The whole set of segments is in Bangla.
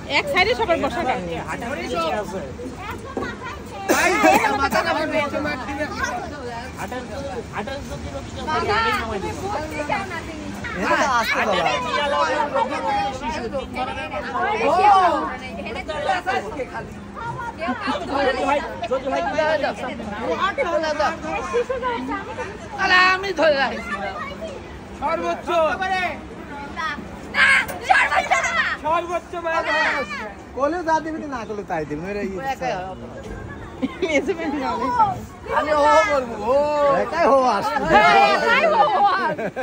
এক সাইডে সবার বসা আমি ধরে সর্বোচ্চ সর্বোচ্চ কলে যা দিবি না করলে তাই দিবি আমি ও বলবো ও একাই হো আসবে একাই হো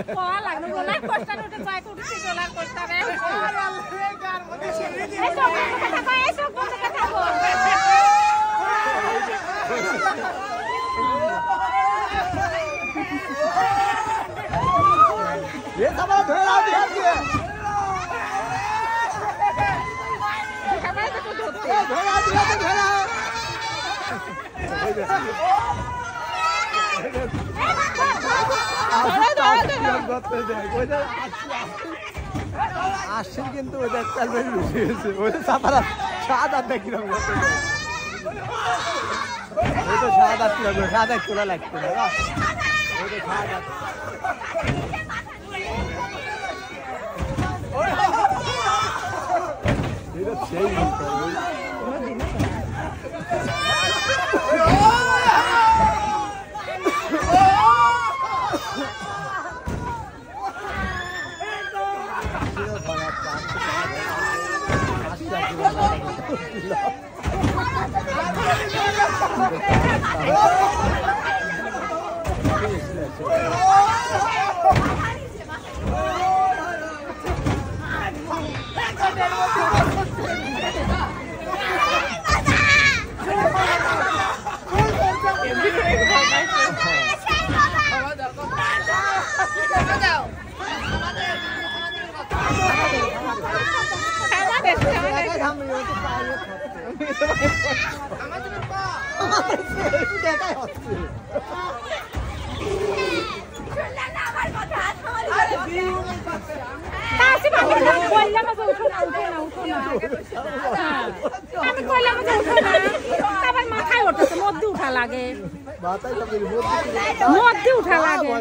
কোয়া লাগলো গোলা কষ্টা উঠে যায় কুড়ি গোলা কষ্টা রে আর আল্লাহ কার মধ্যে ছেড়ে দিয়ে এসব কথা বল ये सब धोला दिया दिए धोला दिया तो धोला আসছেন কিন্তু ওদের চালবে ওদের সাপারা সাদা দেখিলাম ওই তো সাদা ছিল সাদা খোলা লাগতো না ওই তো সাদা এটা সেই মাথায় উঠা লাগে মধ্যে উঠা লাগে